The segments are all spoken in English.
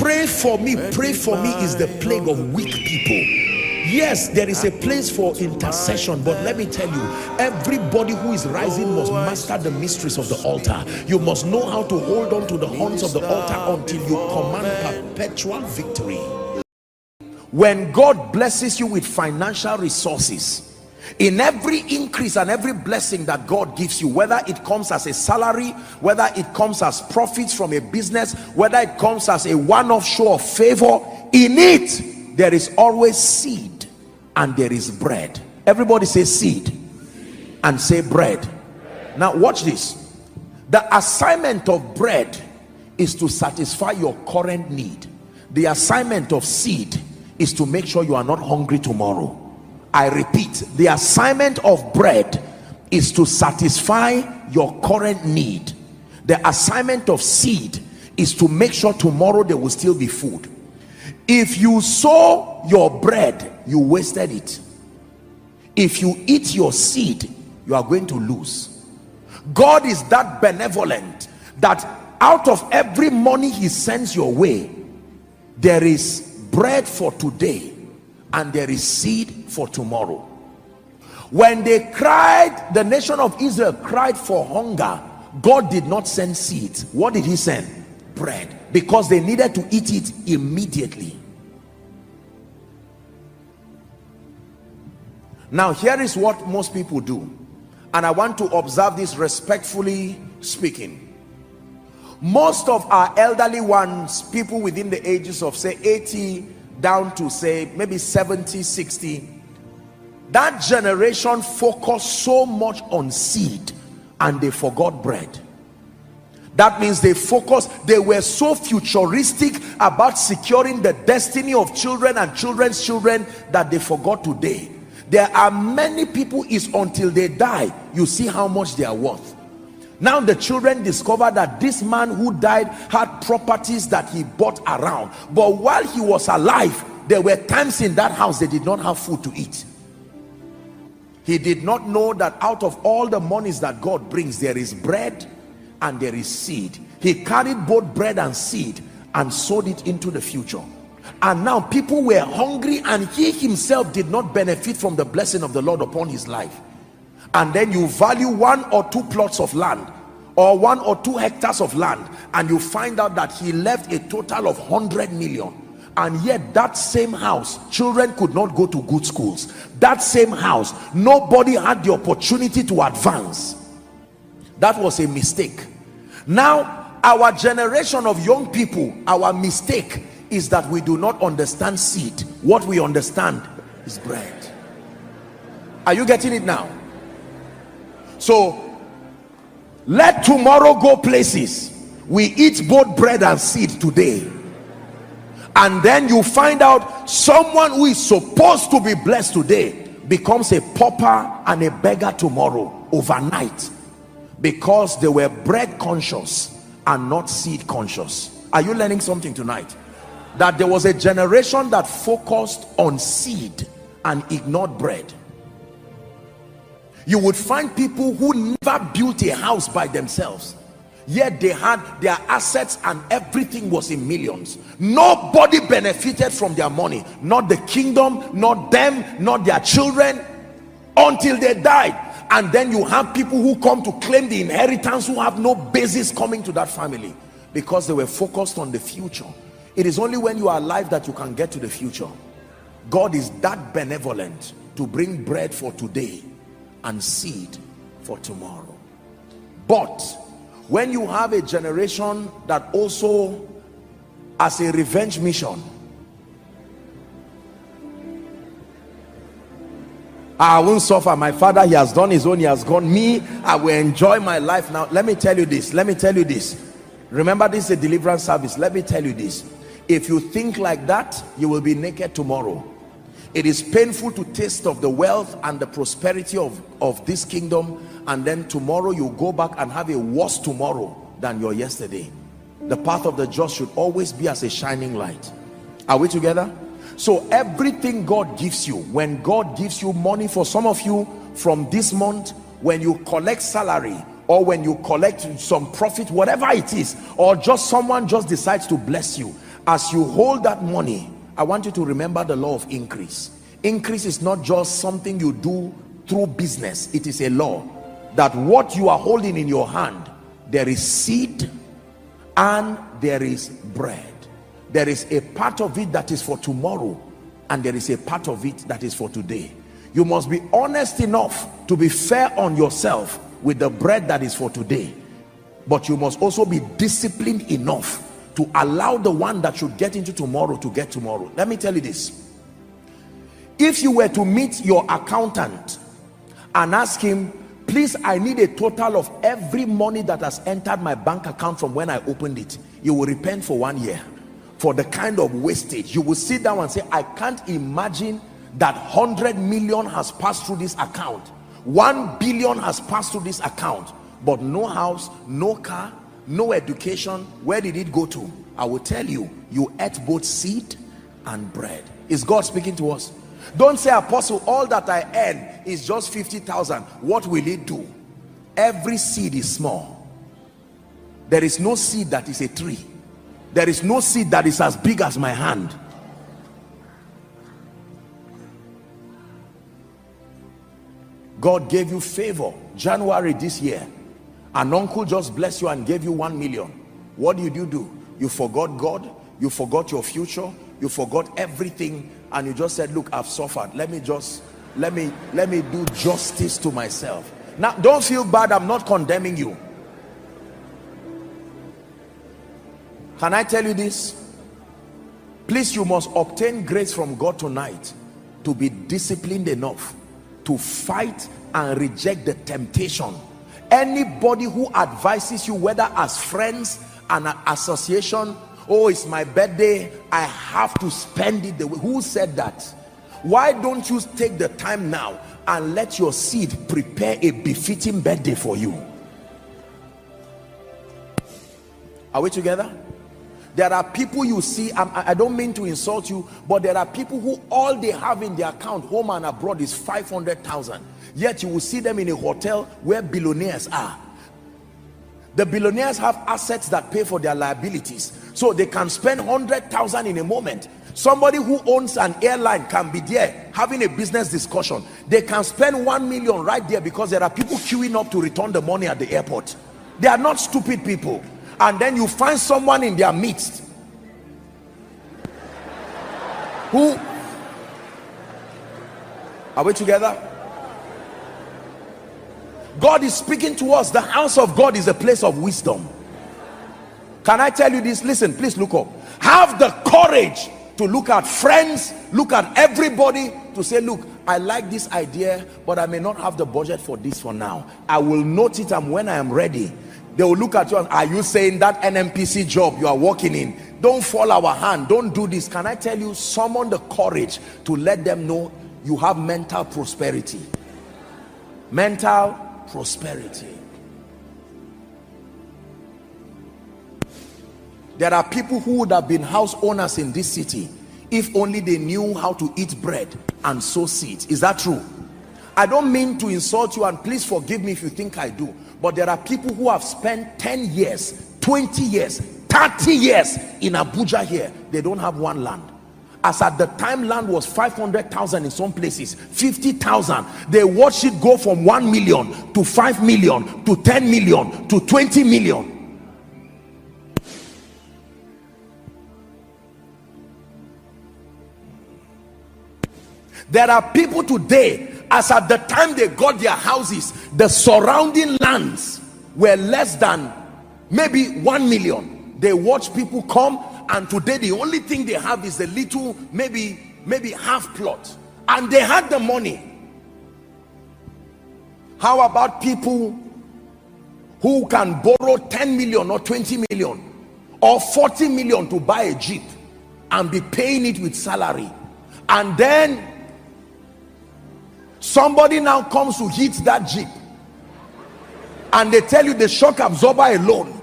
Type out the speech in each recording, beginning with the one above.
Pray for me is the plague of weak people. Yes, there is a place for intercession, but let me tell you, everybody who is rising must master the mysteries of the altar. You must know how to hold on to the horns of the altar until you command perpetual victory. When God blesses you with financial resources, in every increase and every blessing that God gives you, whether it comes as a salary, whether it comes as profits from a business, whether it comes as a one-off show of favor, in it there is always seed and there is bread. Everybody say seed and say bread. Now watch this. The assignment of bread is to satisfy your current need. The assignment of seed is to make sure you are not hungry tomorrow. I repeat, the assignment of bread is to satisfy your current need. The assignment of seed is to make sure tomorrow there will still be food. If you sow your bread, you wasted it. If you eat your seed, you are going to lose. God is that benevolent that out of every money he sends your way, there is bread for today and there is seed for tomorrow. When they cried, the nation of Israel cried for hunger, God did not send seeds. What did he send? Bread, because they needed to eat it immediately. Now here is what most people do, and I want to observe this respectfully speaking. Most of our elderly ones, people within the ages of say 80 down to say maybe 70, 60, that generation focused so much on seed and they forgot bread. That means they were so futuristic about securing the destiny of children and children's children that they forgot today. There are many people, is until they die you see how much they are worth. Now the children discover that this man who died had properties that he bought around, but while he was alive there were times in that house they did not have food to eat. He did not know that out of all the monies that God brings, there is bread and there is seed. He carried both bread and seed and sowed it into the future. And now people were hungry and he himself did not benefit from the blessing of the Lord upon his life. And then you value 1 or 2 plots of land or 1 or 2 hectares of land, and you find out that he left a total of 100 million. And yet that same house, children could not go to good schools. That same house, nobody had the opportunity to advance. That was a mistake. Now our generation of young people, our mistake is that we do not understand seed. What we understand is bread. Are you getting it now? So let tomorrow go places. We eat both bread and seed today, and then you find out someone who is supposed to be blessed today becomes a pauper and a beggar tomorrow overnight, because they were bread conscious and not seed conscious. Are you learning something tonight? That there was a generation that focused on seed and ignored bread. You would find people who never built a house by themselves, yet they had their assets and everything was in millions. Nobody benefited from their money, not the kingdom, not them, not their children, until they died. And then you have people who come to claim the inheritance who have no basis coming to that family because they were focused on the future. It is only when you are alive that you can get to the future. God is that benevolent to bring bread for today and seed for tomorrow. But when you have a generation that also, as a revenge mission, I won't suffer. My father, he has done his own, he has gone. Me, I will enjoy my life now. Let me tell you this. Remember, this is a deliverance service. Let me tell you this. If you think like that, you will be naked tomorrow. It is painful to taste of the wealth and the prosperity of this kingdom, and then tomorrow you go back and have a worse tomorrow than your yesterday. The path of the just should always be as a shining light. Are we together? So everything God gives you, when God gives you money, for some of you from this month, when you collect salary or when you collect some profit, whatever it is, or just someone just decides to bless you, As you hold that money, I want you to remember the law of increase. Increase is not just something you do through business. It is a law that what you are holding in your hand, there is seed and there is bread. There is a part of it that is for tomorrow, and there is a part of it that is for today. You must be honest enough to be fair on yourself with the bread that is for today, but you must also be disciplined enough to allow the one that should get into tomorrow to get tomorrow. Let me tell you this: if you were to meet your accountant and ask him, please, I need a total of every money that has entered my bank account from when I opened it, you will repent for 1 year for the kind of wastage. You will sit down and say, I can't imagine that 100 million has passed through this account, 1 billion has passed through this account, but no house, no car, no education. Where did it go to? I will tell you, you ate both seed and bread. Is God speaking to us? Don't say, Apostle, all that I earn is just 50,000. What will it do? Every seed is small. There is no seed that is a tree. There is no seed that is as big as my hand. God gave you favor January this year. An uncle just blessed you and gave you 1 million. What did you do? You forgot God, you forgot your future, you forgot everything, and you just said, look, I've suffered, let me do justice to myself. Now don't feel bad, I'm not condemning you. Can I tell you this? Please, you must obtain grace from God tonight to be disciplined enough to fight and reject the temptation. Anybody who advises you, whether as friends and an association, oh, it's my birthday, I have to spend it the way. Who said that? Why don't you take the time now and let your seed prepare a befitting birthday for you? Are we together? There are people you see, I don't mean to insult you, but there are people who all they have in their account, home and abroad, is 500,000. Yet you will see them in a hotel where billionaires are. The billionaires have assets that pay for their liabilities, so they can spend 100,000 in a moment. Somebody who owns an airline can be there having a business discussion. They can spend 1 million right there because there are people queuing up to return the money at the airport. They are not stupid people. And then you find someone in their midst who, are we together? God is speaking to us. The house of God is a place of wisdom. Can I tell you this? Listen, please look up. Have the courage to look at friends, look at everybody, to say, look, I like this idea, but I may not have the budget for this for now. I will note it, and when I am ready, they will look at you and, are you saying that NMPC job you are working in, don't fall our hand, don't do this? Can I tell you, summon the courage to let them know you have mental prosperity. Mental prosperity. There are people who would have been house owners in this city if only they knew how to eat bread and sow seeds. Is that true? I don't mean to insult you, and please forgive me if you think I do, but there are people who have spent 10 years, 20 years, 30 years in Abuja here. They don't have one land. As at the time land was 500,000 in some places, 50,000. They watched it go from 1 million to 5 million to 10 million to 20 million. There are people today, as at the time they got their houses, the surrounding lands were less than maybe 1 million. They watch people come, and today the only thing they have is a little, maybe half plot, and they had the money. How about people who can borrow 10 million or 20 million or 40 million to buy a Jeep and be paying it with salary, and then somebody now comes to hit that Jeep and they tell you the shock absorber alone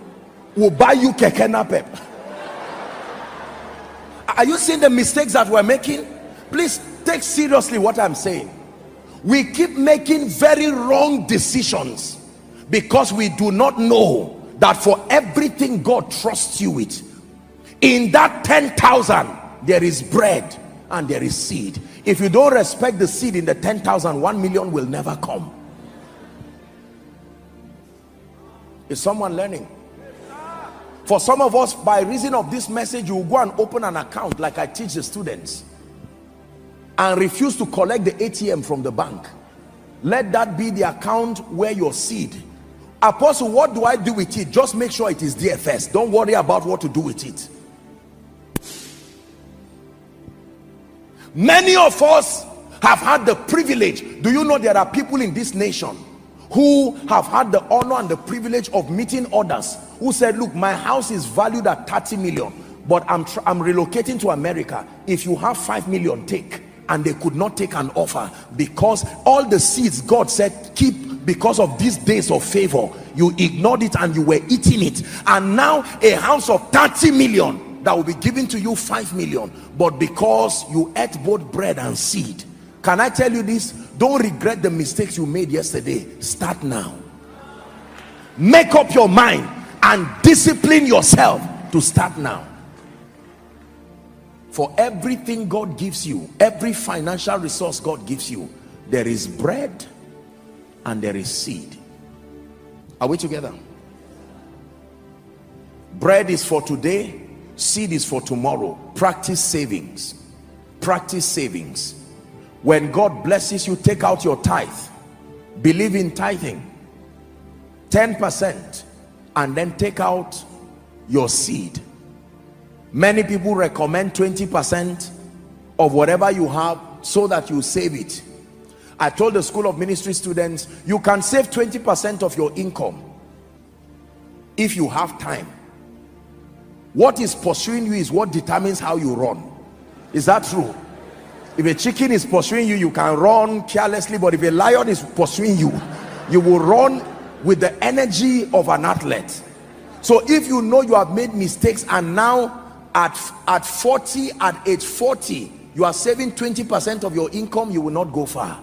will buy you keke napep? Are you seeing the mistakes that we're making? Please take seriously what I'm saying. We keep making very wrong decisions because we do not know that for everything God trusts you with, In that 10,000 there is bread and there is seed. If you don't respect the seed in the 10,000, 1 million will never come. Is someone learning? For some of us, by reason of this message, you will go and open an account like I teach the students and refuse to collect the ATM from the bank. Let that be the account where your seed. Apostle, what do I do with it? Just make sure it is there first. Don't worry about what to do with it. Many of us have had the privilege. Do you know there are people in this nation who have had the honor and the privilege of meeting others who said, look, my house is valued at 30 million, but I'm relocating to America. If you have 5 million, take. And they could not take an offer because all the seeds God said keep, because of these days of favor, you ignored it and you were eating it. And now a house of 30 million that will be given to you 5 million, but because you ate both bread and seed. Can I tell you this? Don't regret the mistakes you made yesterday. Start now. Make up your mind and discipline yourself to start now. For everything God gives you, every financial resource God gives you, there is bread and there is seed. Are we together? Bread is for today, seed is for tomorrow. Practice savings. Practice savings. When God blesses you, take out your tithe. Believe in tithing. 10%, and then take out your seed. Many people recommend 20% of whatever you have so that you save it. I told the School of Ministry students, you can save 20% of your income if you have time. What is pursuing you is what determines how you run. Is that true? If a chicken is pursuing you, you can run carelessly, but if a lion is pursuing you, you will run with the energy of an athlete. So if you know you have made mistakes and now at age 40 you are saving 20% of your income, you will not go far.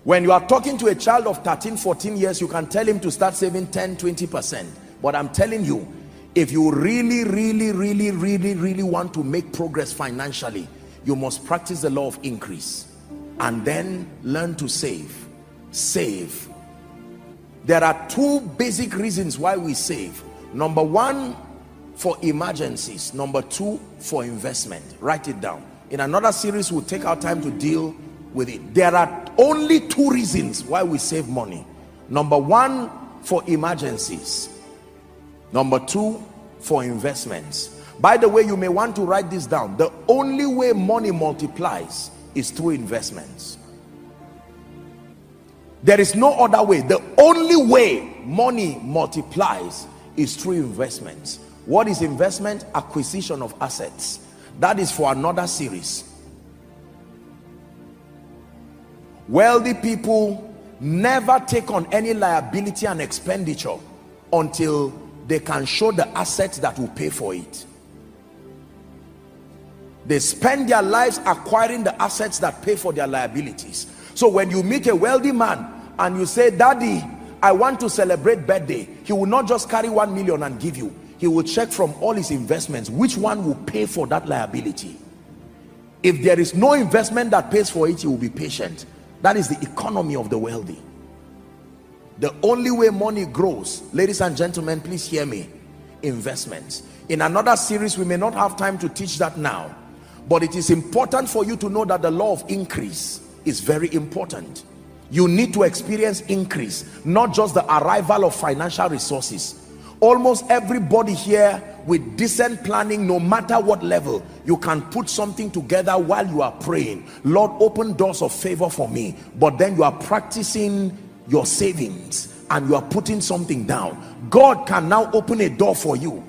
When you are talking to a child of 13, 14 years, you can tell him to start saving 10, 20%. But I'm telling you, if you really want to make progress financially, you must practice the law of increase and then learn to save. Save. There are two basic reasons why we save. Number one, for emergencies. Number two, for investment. Write it down. In another series, we'll take our time to deal with it. There are only two reasons why we save money. Number one, for emergencies. Number two, for investments. By the way, you may want to write this down. The only way money multiplies is through investments. There is no other way. The only way money multiplies is through investments. What is investment? Acquisition of assets. That is for another series. Wealthy people never take on any liability and expenditure until they can show the assets that will pay for it. They spend their lives acquiring the assets that pay for their liabilities. So when you meet a wealthy man and you say, Daddy, I want to celebrate birthday, he will not just carry 1 million and give you. He will check from all his investments which one will pay for that liability. If there is no investment that pays for it, he will be patient. That is the economy of the wealthy. The only way money grows, ladies and gentlemen, please hear me, investments. In another series, we may not have time to teach that now, but it is important for you to know that the law of increase is very important. You need to experience increase, not just the arrival of financial resources. Almost everybody here with decent planning, no matter what level, you can put something together while you are praying. Lord, open doors of favor for me. But then you are practicing your savings and you are putting something down. God can now open a door for you,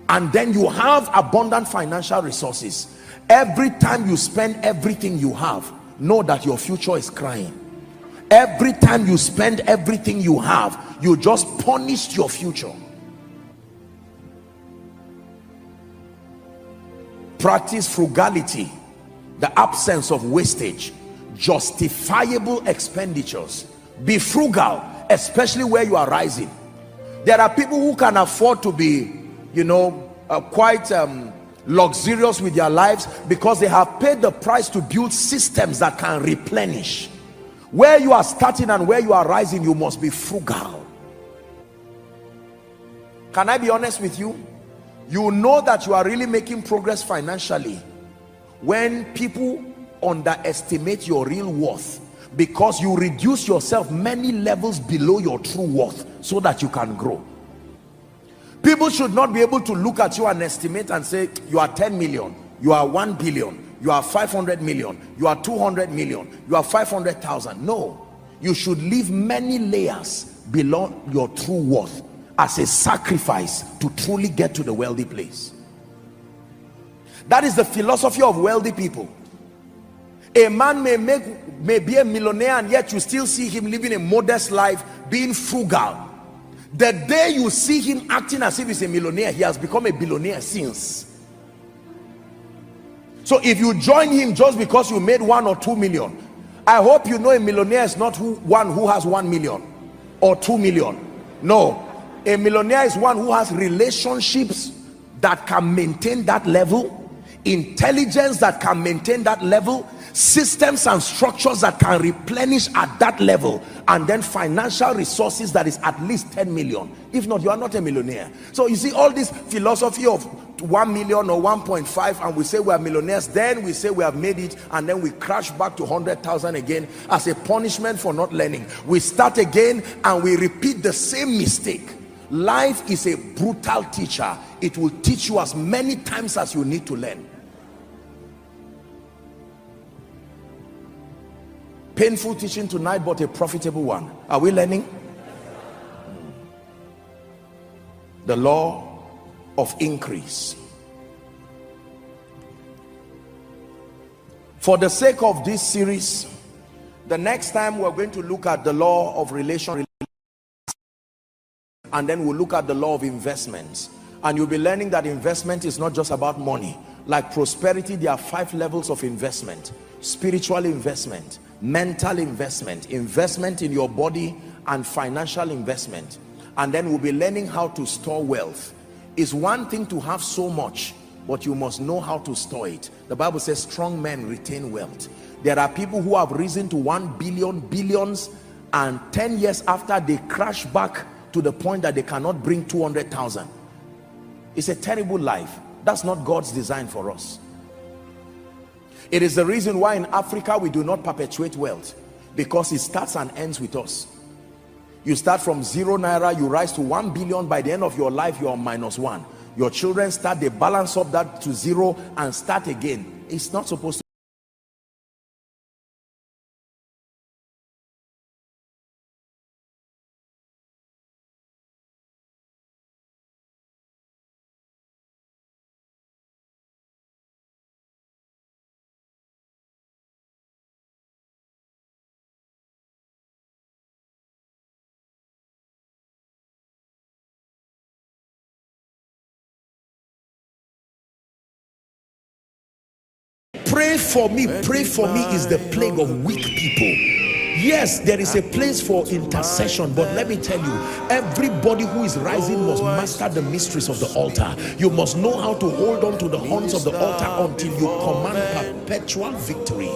and then you have abundant financial resources. Every time you spend everything you have, know that your future is crying. Every time you spend everything you have, you just punished your future. Practice frugality, the absence of wastage, justifiable expenditures. Be frugal, especially where you are rising. There are people who can afford to be you know, quite luxurious with their lives, because they have paid the price to build systems that can replenish. Where you are starting and where you are rising, you must be frugal. Can I be honest with you? You know that you are really making progress financially when people underestimate your real worth, because you reduce yourself many levels below your true worth so that you can grow. People should not be able to look at you and estimate and say you are 10 million, you are 1 billion, you are 500 million, you are 200 million, you are 500,000. No, you should leave many layers below your true worth as a sacrifice to truly get to the wealthy place. That is the philosophy of wealthy people. A man may be a millionaire, and yet you still see him living a modest life, being frugal. The day you see him acting as if he's a millionaire, he has become a billionaire since. So if you join him just because you made 1 or 2 million, I hope you know a millionaire is not one who has 1 million or 2 million. No, a millionaire is one who has relationships that can maintain that level, intelligence that can maintain that level, systems and structures that can replenish at that level, and then financial resources that is at least 10 million. If not, you are not a millionaire. So you see all this philosophy of 1 million or 1.5, and we say we are millionaires, then we say we have made it, and then we crash back to 100,000 again as a punishment for not learning. We start again and we repeat the same mistake. Life is a brutal teacher. It will teach you as many times as you need to learn. Painful teaching tonight, but a profitable one. Are we learning? The law of increase. For the sake of this series, the next time we're going to look at the law of relation, and then we'll look at the law of investments. And you'll be learning that investment is not just about money. Like prosperity, there are 5 levels of investment: spiritual investment, mental investment, investment in your body, and financial investment. And then we'll be learning how to store wealth. It's one thing to have so much, but you must know how to store it. The Bible says strong men retain wealth. There are people who have risen to 1 billion, billions, and 10 years after they crash back to the point that they cannot bring 200,000. It's a terrible life. That's not God's design for us. It is the reason why in Africa we do not perpetuate wealth, because it starts and ends with us. You start from 0 naira, you rise to 1 billion. By the end of your life, you are -1. Your children start, they balance up that to 0 and start again. It's not supposed to. Pray for me is the plague of weak people. Yes, there is a place for intercession, but let me tell you, everybody who is rising must master the mysteries of the altar. You must know how to hold on to the horns of the altar until you command perpetual victory.